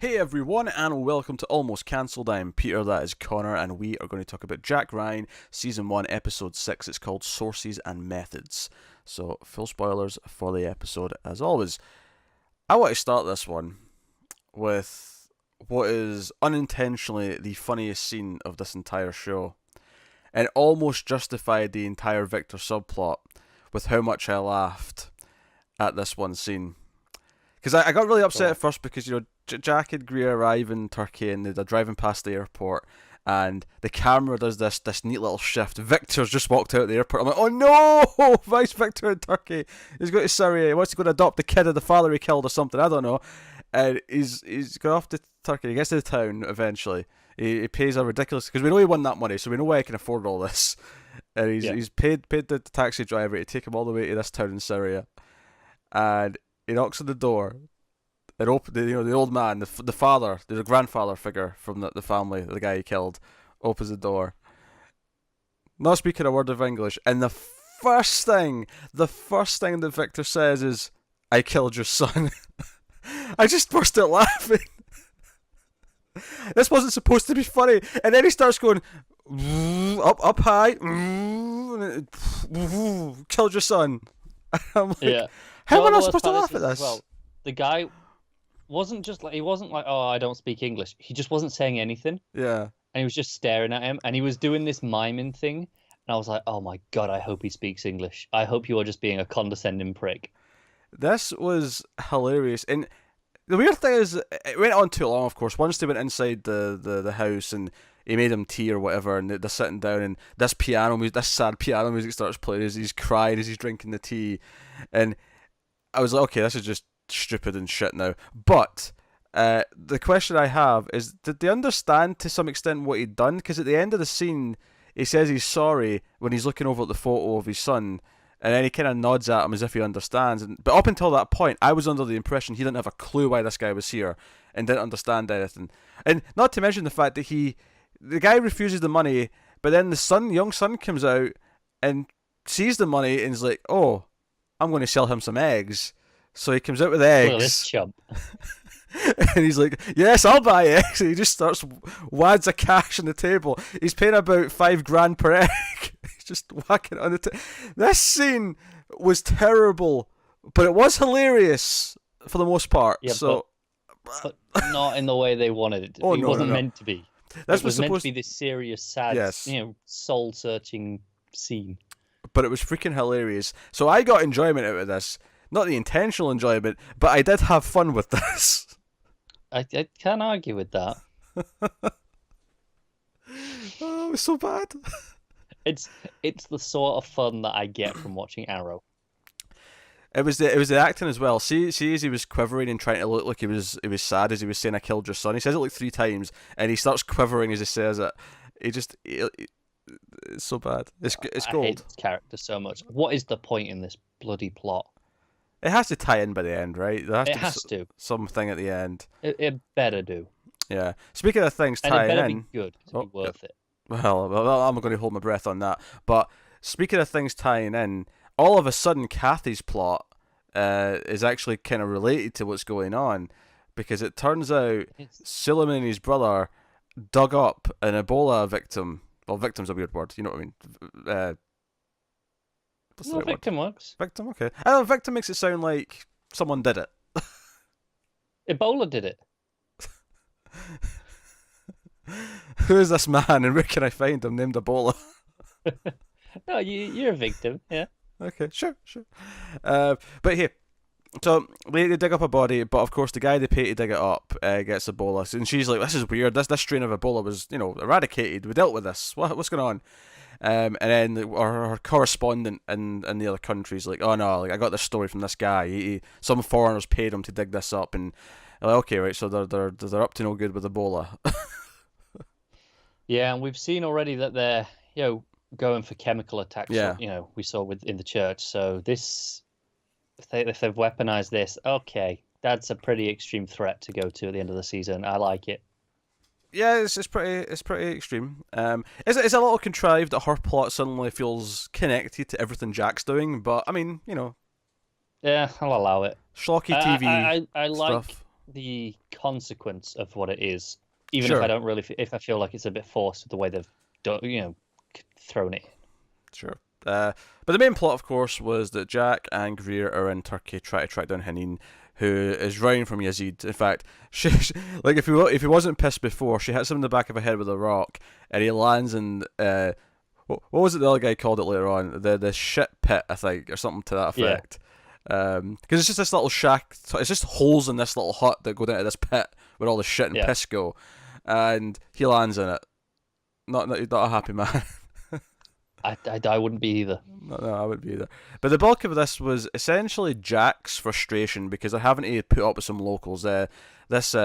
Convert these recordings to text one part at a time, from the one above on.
Hey everyone, and welcome to Almost Cancelled. I'm Peter, that is Connor, and we are going to talk about Jack Ryan, Season 1, Episode 6. It's called Sources and Methods. So, full spoilers for the episode, as always. I want to start this one with what is unintentionally the funniest scene of this entire show, and almost justified the entire Victor subplot with how much I laughed at this one scene. Because I got really upset at first because, Jack and Greer arrive in Turkey and they're driving past the airport and the camera does this neat little shift. Victor's just walked out of the airport. I'm like, oh no! Vice Victor in Turkey. He's going to Syria. He wants to go and adopt the kid of the father he killed or something. I don't know. And he's gone off to Turkey. He gets to the town eventually. He pays a ridiculous... Because we know he won that money, so we know why he can afford all this. And he's paid the taxi driver to take him all the way to this town in Syria. And he knocks on the door. It opened, the old man, the father, the grandfather figure from the family, the guy he killed, opens the door. Not speaking a word of English, and the first thing that Victor says is, "I killed your son." I just burst out laughing. This wasn't supposed to be funny, and then he starts going up high, killed your son. I'm like, how am I not supposed to laugh at this? Well, the guy he wasn't like, oh, I don't speak English. He just wasn't saying anything. Yeah. And he was just staring at him, and he was doing this miming thing, and I was like, oh my god, I hope he speaks English. I hope you are just being a condescending prick. This was hilarious, and the weird thing is, it went on too long. Of course, once they went inside the house and he made him tea or whatever, and they're sitting down, and this sad piano music starts playing as he's crying as he's drinking the tea, and I was like, okay, this is just stupid and shit now. But the question I have is, did they understand to some extent what he'd done? Because at the end of the scene, he says he's sorry when he's looking over at the photo of his son, and then he kind of nods at him as if he understands. But up until that point, I was under the impression he didn't have a clue why this guy was here and didn't understand anything. And not to mention the fact that the guy refuses the money, but then the young son comes out and sees the money and is like, oh, I'm going to sell him some eggs. So he comes out with eggs. Look at this chump. And he's like, yes, I'll buy eggs. And he just starts wads of cash on the table. He's paying about $5,000 per egg. He's just whacking it on the table. This scene was terrible, but it was hilarious for the most part. Yeah, so, but not in the way they wanted it to. Oh, it no, wasn't no. meant to be. This it was meant supposed to be this serious, sad, Yes. soul-searching scene. But it was freaking hilarious. So I got enjoyment out of this. Not the intentional enjoyment, but I did have fun with this. I can't argue with that. Oh, it was so bad. It's the sort of fun that I get from watching Arrow. It was the acting as well. See as he was quivering and trying to look like he was sad as he was saying, "I killed your son." He says it like 3 times, and he starts quivering as he says it. It's so bad. It's gold. I hate this character so much. What is the point in this bloody plot? It has to tie in by the end, right? There It has to. Something at the end. It better do. Yeah. Speaking of things And tying it better in, be good to be worth it. well, I'm going to hold my breath on that. But speaking of things tying in, all of a sudden, Kathy's plot is actually kind of related to what's going on, because it turns out Suleiman and his brother dug up an Ebola victim. Well, victim's a weird word. You know what I mean? What's the right Victim word? works. Victim, okay. I know victim makes it sound like someone did it. Ebola did it. Who is this man and where can I find him named Ebola? No, you're a victim, yeah. Okay, sure. But here, so they dig up a body, but of course the guy they pay to dig it up gets Ebola, and she's like, "This is weird. This strain of Ebola was, eradicated. We dealt with this. What's going on?" And then our correspondent in the other country's like, "Oh no, I got this story from this guy. Some foreigners paid him to dig this up, and like, okay, right, so they're up to no good with Ebola." Yeah, and we've seen already that they're going for chemical attacks. Yeah. We saw in the church. So this, if they've weaponized this, okay, that's a pretty extreme threat to go to at the end of the season. I like it. Yeah, it's pretty extreme. It's a little contrived that her plot suddenly feels connected to everything Jack's doing, but I mean, Yeah, I'll allow it. schlocky TV I like stuff. the consequence of what it is, even if I Sure, don't really, if I feel like it's a bit forced with the way they've done, thrown it in. sure. But the main plot, of course, was that Jack and Greer are in Turkey trying to track down Hanin, who is running from Yazid. In fact, like if he wasn't pissed before, she hits him in the back of the head with a rock, and he lands in what was it the other guy called it later on? The shit pit, I think, or something to that Yeah, effect. Because it's just this little shack. It's just holes in this little hut that go down to this pit where all the shit and yeah. piss go, and he lands in it. Not a happy man. I wouldn't be either. No, I wouldn't be either. But the bulk of this was essentially Jack's frustration because they're having to put up with some locals. This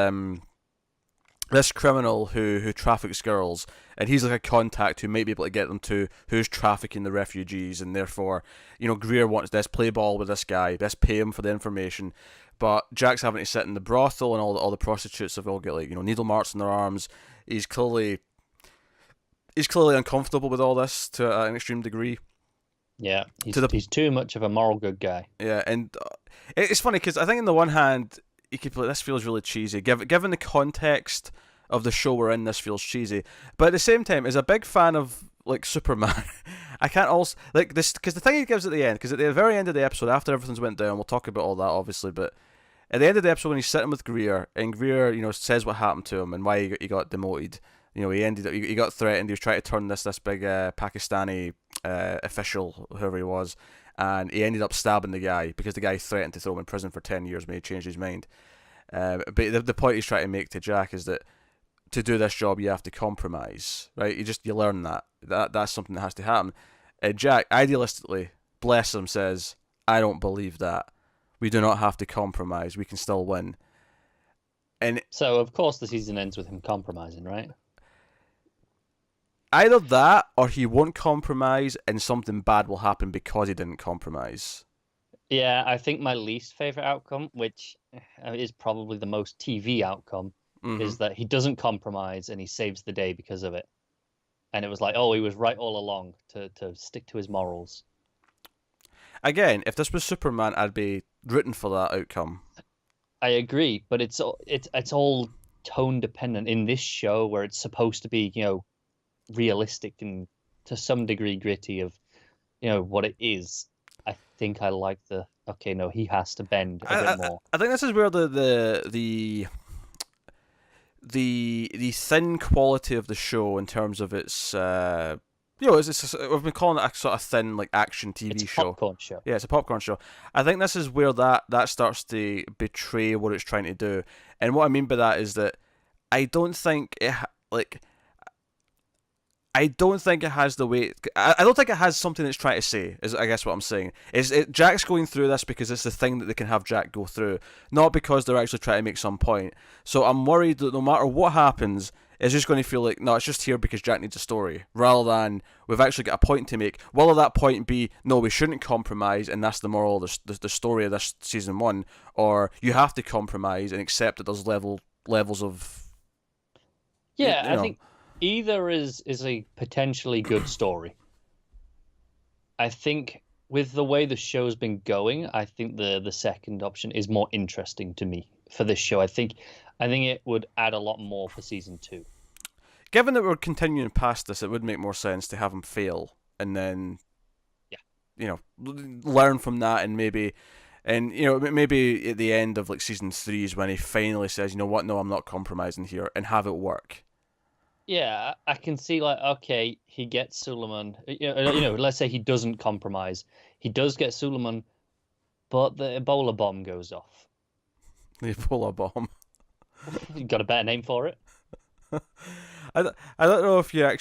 this criminal who traffics girls, and he's like a contact who might be able to get them to who's trafficking the refugees, and therefore, Greer wants this play ball with this guy, let's pay him for the information. But Jack's having to sit in the brothel, and all the prostitutes have all got like needle marks in their arms. He's clearly uncomfortable with all this to an extreme degree. Yeah, To the he's too much of a moral good guy. Yeah, and it's funny because I think on the one hand you could be like, this feels really cheesy, given the context of the show we're in. This feels cheesy, but at the same time, as a big fan of like Superman, I can't also like this because the thing he gives at the end, because at the very end of the episode, after everything's went down, we'll talk about all that obviously, but at the end of the episode when he's sitting with Greer, and Greer says what happened to him and why he got demoted. He got threatened. He was trying to turn this big Pakistani official, whoever he was, and he ended up stabbing the guy because the guy threatened to throw him in prison for 10 years when he changed his mind. But the point he's trying to make to Jack is that to do this job you have to compromise, right? You learn that's something that has to happen. And Jack, idealistically, bless him, says, "I don't believe that. We do not have to compromise. We can still win." And So of course the season ends with him compromising, right? either that or he won't compromise and something bad will happen because he didn't compromise. Yeah, I think my least favorite outcome, which is probably the most TV outcome, Hmm. is that he doesn't compromise and he saves the day because of it. And it was like, oh, he was right all along to stick to his morals. Again, if this was Superman, I'd be rooting for that outcome. I agree, but it's all tone dependent in this show where it's supposed to be, realistic and to some degree gritty of, what it is. I think I like the okay, no, he has to bend a bit more. I think this is where the thin quality of the show in terms of its we've been calling it a sort of thin like action It's TV a show. popcorn show. Yeah, it's a popcorn show. I think this is where that starts to betray what it's trying to do. And what I mean by that is that I don't think like I don't think it has the weight. I don't think it has something it's trying to say. Is I guess what I'm saying. Jack's going through this because it's the thing that they can have Jack go through, not because they're actually trying to make some point. So I'm worried that no matter what happens, it's just going to feel like no, it's just here because Jack needs a story, rather than we've actually got a point to make. Will that point be no, we shouldn't compromise, and that's the moral of the story of this season one, or you have to compromise and accept that there's levels of Yeah, you I know. think either is a potentially good story. I think with the way the show's been going, I think the second option is more interesting to me for this show. I think it would add a lot more for season two. Given that we're continuing past this, it would make more sense to have him fail and then Yeah. learn from that, and maybe at the end of like season 3 is when he finally says, you know what, no, I'm not compromising here, and have it work. Yeah, I can see like okay, he gets Suleiman. Let's say he doesn't compromise. He does get Suleiman, but the Ebola bomb goes off. The Ebola bomb. You got a better name for it? I don't know if I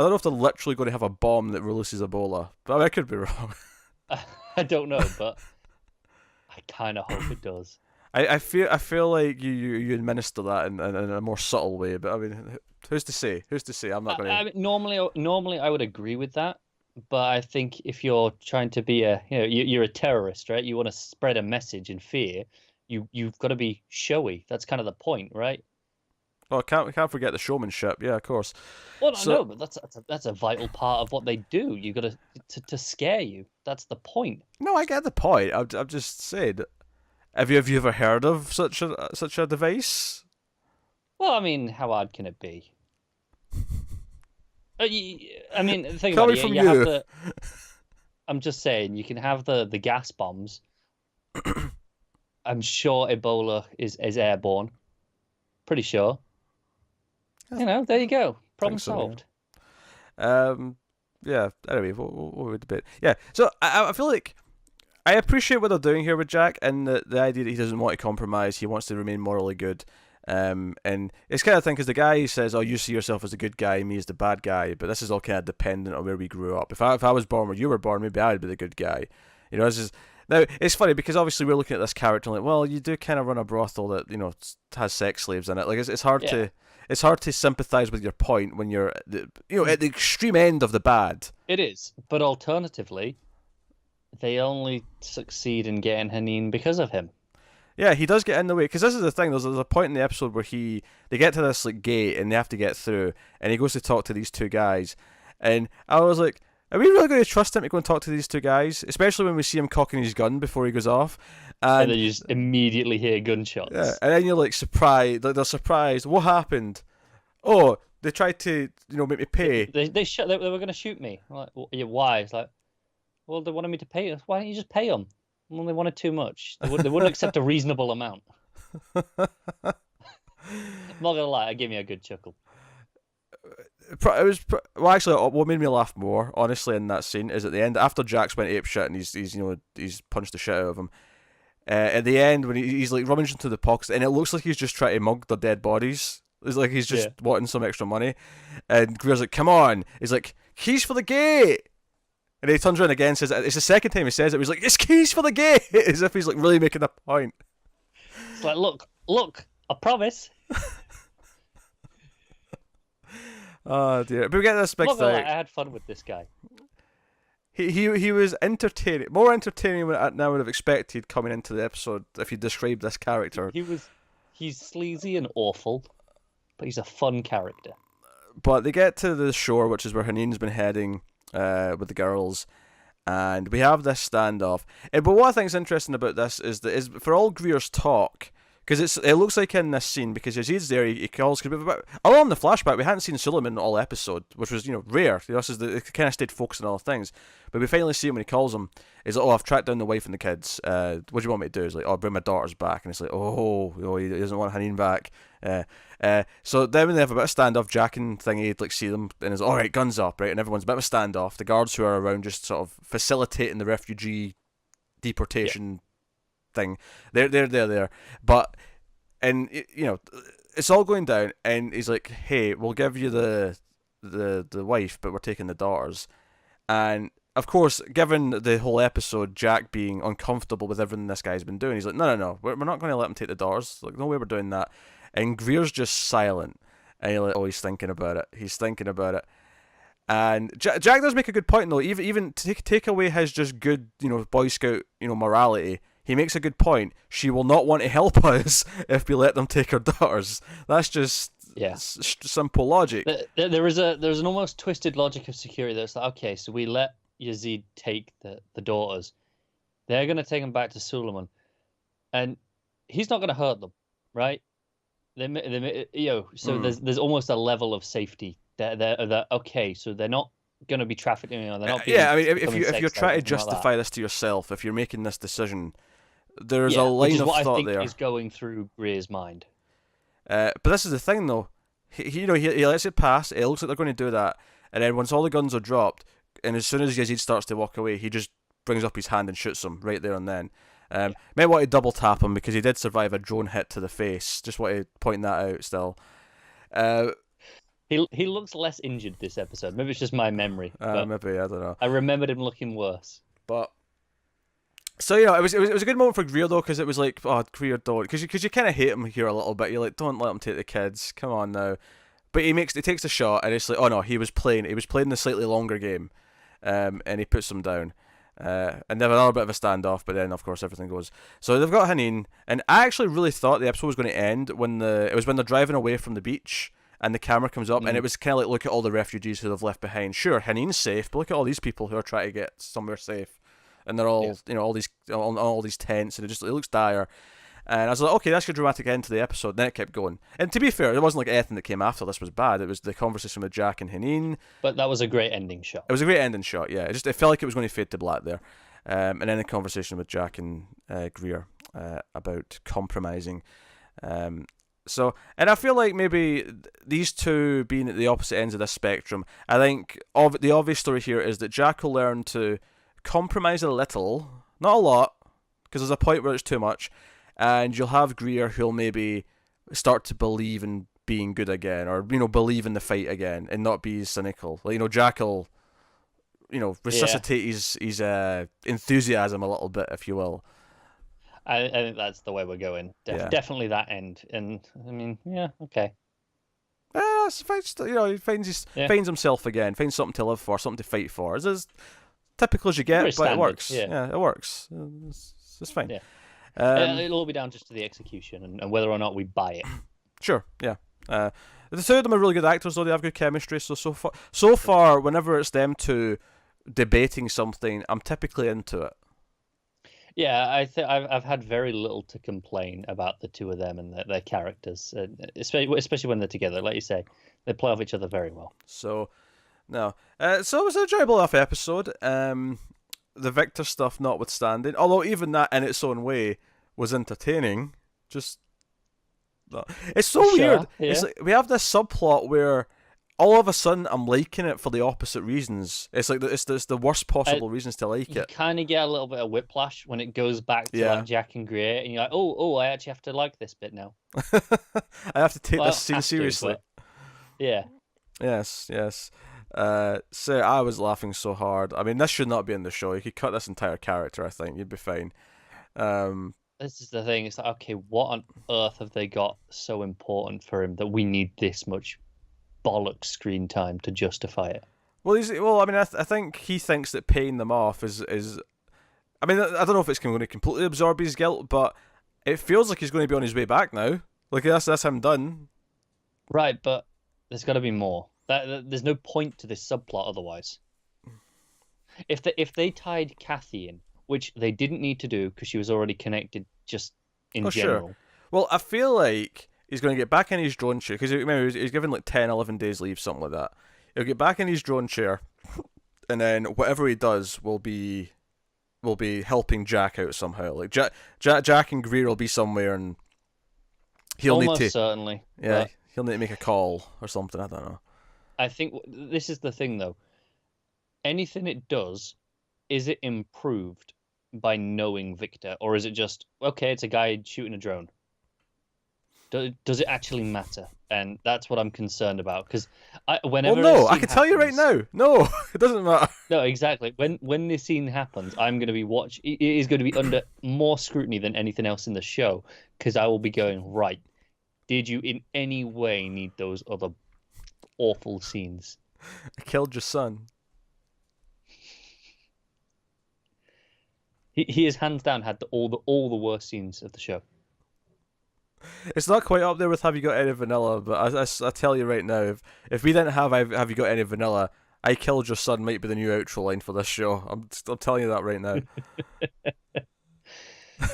don't know if they're literally going to have a bomb that releases Ebola, but I could be wrong. I don't know, but I kind of hope it does. I feel like you administer that in a more subtle way, but I mean, who's to say? Who's to say? I'm not going I to. mean, normally I would agree with that, but I think if you're trying to be you're a terrorist, right? You want to spread a message and fear. You've got to be showy. That's kind of the point, right? Well, we can't forget the showmanship. Yeah, of course. Well, I So know, but that's a vital part of what they do. You got to scare you. That's the point. no, I get the point. I've just said. Have you ever heard of such a device? Well, I mean, how hard can it be? I mean, think about Coming it. from You have you. the. I'm just saying, you can have the gas bombs. I'm sure Ebola is airborne. Pretty sure. There you go. Problem Think so, yeah. solved. Yeah. Anyway, what would debate? Yeah. So I feel like I appreciate what they're doing here with Jack, and the idea that he doesn't want to compromise. He wants to remain morally good. And it's kind of thing because the guy says, "Oh, you see yourself as a good guy, me as the bad guy," but this is all kind of dependent on where we grew up. If I was born where you were born, maybe I'd be the good guy. This is now it's funny because obviously we're looking at this character and like, well, you do kind of run a brothel that has sex slaves in it. Like it's hard Yeah. to sympathize with your point when you're at the extreme end of the bad. It is. But alternatively, they only succeed in getting Hanine because of him. Yeah, he does get in the way because this is the thing. There's a point in the episode where they get to this like gate and they have to get through, and he goes to talk to these two guys, and I was like, are we really going to trust him to go and talk to these two guys, especially when we see him cocking his gun before he goes off, And then you just immediately hear gunshots. yeah, and then you're like surprised, like they're surprised. What happened? Oh, they tried to make me pay. They were going to shoot me. I'm like, yeah, why? It's like, well, they wanted me to pay. Why don't you just pay them? Well, they wanted too much. They wouldn't accept a reasonable amount. I'm not gonna lie, it gave me a good chuckle. Well, actually, what made me laugh more, honestly, in that scene is at the end after Jack's went ape shit and he's punched the shit out of him. At the end, when he's like rummaging through the pockets, and it looks like he's just trying to mug the dead bodies. It's like he's just wanting some extra money, and Greer's like, "Come on!" He's like, "Keys for the gate." And he turns around again and says, it's the second time he says it, he's like, "It's keys for the gate!" As if he's like really making a point. It's like, look, I promise. Oh dear. But we get this big thing. I had fun with this guy. He was entertaining, more entertaining than I would have expected coming into the episode if you described this character. He's sleazy and awful, but he's a fun character. But they get to the shore, which is where Hanine's been heading with the girls, and we have this standoff. But what I think is interesting about this is for all Greer's talk, because it looks like in this scene, because as he's there, he calls. Although in the flashback, we hadn't seen Suleiman all episode, which was rare. This is it kind of stayed focused on other things, but we finally see him when he calls him. He's like, "Oh, I've tracked down the wife and the kids. What do you want me to do?" He's like, "Oh, bring my daughters back." And it's like, "Oh, he doesn't want Hanine back." So then when they have a bit of standoff, Jack and Thingy like see them and is all right, guns up, right, and everyone's a bit of a standoff. The guards who are around just sort of facilitating the refugee deportation thing. They're there, but and it's all going down, and he's like, "Hey, we'll give you the wife, but we're taking the daughters." And of course, given the whole episode, Jack being uncomfortable with everything this guy's been doing, he's like, no, we're not going to let him take the daughters. Like, no way we're doing that. And Greer's just silent, and you're like, oh, he's thinking about it. And Jack does make a good point though. Even take away his just good, Boy Scout, morality. He makes a good point. She will not want to help us if we let them take her daughters. That's just simple logic. There's an almost twisted logic of security that's like, okay, so we let Yazid take the daughters. They're going to take them back to Suleiman, and he's not going to hurt them, right? So there's almost a level of safety that okay, so they're not going to be trafficking. They're not. I mean, if you're trying to justify this to yourself, if you're making this decision, there's a line of thought there. Which is what I think is going through Greer's mind. But this is the thing, though. He lets it pass. It looks like they're going to do that, and then once all the guns are dropped, and as soon as Yazid starts to walk away, he just brings up his hand and shoots him right there and then. May want to double tap him because he did survive a drone hit to the face. Just want to point that out still. He looks less injured this episode. Maybe it's just my memory. Maybe, I don't know. I remembered him looking worse. But so it was a good moment for Greer though, because it was like, oh, Greer, don't, because you kind of hate him here a little bit. You're like, don't let him take the kids. Come on now. But he takes a shot, and it's like, oh no, he was playing the slightly longer game, and he puts them down. And they have another bit of a standoff, but then of course everything goes. So they've got Hanine, and I actually really thought the episode was going to end when they're driving away from the beach, and the camera comes up, and it was kind of like, look at all the refugees who they've left behind. Sure, Hanine's safe, but look at all these people who are trying to get somewhere safe. and they're all all these tents, and it looks dire. And I was like, okay, that's a dramatic end to the episode. And then it kept going. And to be fair, it wasn't like anything that came after this was bad. It was the conversation with Jack and Haneen. But that was a great ending shot. It was a great ending shot, yeah. It felt like it was going to fade to black there. And then the conversation with Jack and Greer about compromising. And I feel like maybe these two being at the opposite ends of this spectrum, I think the obvious story here is that Jack will learn to compromise a little, not a lot, because there's a point where it's too much. And you'll have Greer who'll maybe start to believe in being good again, or believe in the fight again, and not be cynical. Like Jack will, resuscitate his enthusiasm a little bit, if you will. I think that's the way we're going. Definitely that end. And I mean, yeah, okay. He finds himself again, finds something to live for, something to fight for. It's as typical as you get, but it works. Yeah, it works. It's fine. Yeah. It'll all be down just to the execution and whether or not we buy it. Sure, yeah. The two of them are really good actors, though. They have good chemistry. So far, whenever it's them two debating something, I'm typically into it. Yeah, I've had very little to complain about the two of them and their characters, especially when they're together. Like you say, they play off each other very well. So it was an enjoyable enough episode. The Victor stuff notwithstanding, although even that in its own way was entertaining. It's so weird. Yeah. It's like we have this subplot where all of a sudden I'm liking it for the opposite reasons. It's like it's the worst possible reasons to like it. You kind of get a little bit of whiplash when it goes back to like Jack and Greer, and you're like, oh, I actually have to like this bit now. I have to take this scene seriously. Yeah. Yes. So I was laughing so hard. I mean, this should not be in the show. You could cut this entire character, I think. You'd be fine. This is the thing. It's like, okay, what on earth have they got so important for him that we need this much bollocks screen time to justify it? Well, I mean, I think he thinks that paying them off is. I mean, I don't know if it's going to completely absorb his guilt, but it feels like he's going to be on his way back now. Like that's him done. Right, but there's got to be more. There's no point to this subplot otherwise. If they tied Kathy in, which they didn't need to do because she was already connected just in general. Sure. Well, I feel like he's going to get back in his drone chair because he's given like 10, 11 days leave, something like that. He'll get back in his drone chair, and then whatever he does will be helping Jack out somehow. Like Jack and Greer will be somewhere, and he'll almost need to certainly. Yeah, he'll need to make a call or something. I don't know. I think this is the thing, though. Anything it does, is it improved by knowing Victor, or is it just okay? It's a guy shooting a drone. Does it actually matter? And that's what I'm concerned about. Because whenever I can tell you right now, no, it doesn't matter. No, exactly. When this scene happens, I'm going to be it is going to be under more scrutiny than anything else in the show, because I will be going, right, did you in any way need those other awful scenes? I killed your son. He has hands down had all the worst scenes of the show. It's not quite up there with Have You Got Any Vanilla, but I tell you right now, if we didn't have You Got Any Vanilla, I Killed Your Son might be the new outro line for this show. I'm telling you that right now.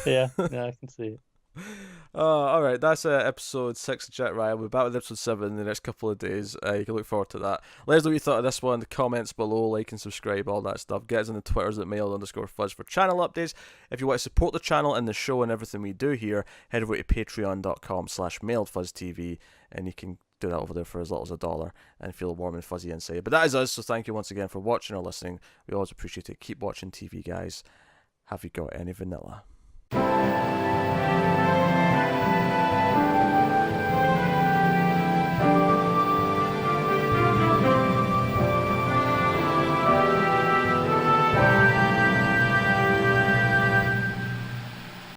Yeah, I can see it. Alright, that's episode 6 of Jack Ryan. We'll be back with episode 7 in the next couple of days. You can look forward to that. Let us know what you thought of this one in the comments below. Like and subscribe, all that stuff. Get us on the Twitters at mail_fuzz for channel updates. If you want to support the channel and the show and everything we do here, head over to patreon.com/mailedfuzztv, and you can do that over there for as little as $1 and feel warm and fuzzy inside. But that is us, so thank you once again for watching or listening. We always appreciate it. Keep watching TV, guys. Have you got any vanilla?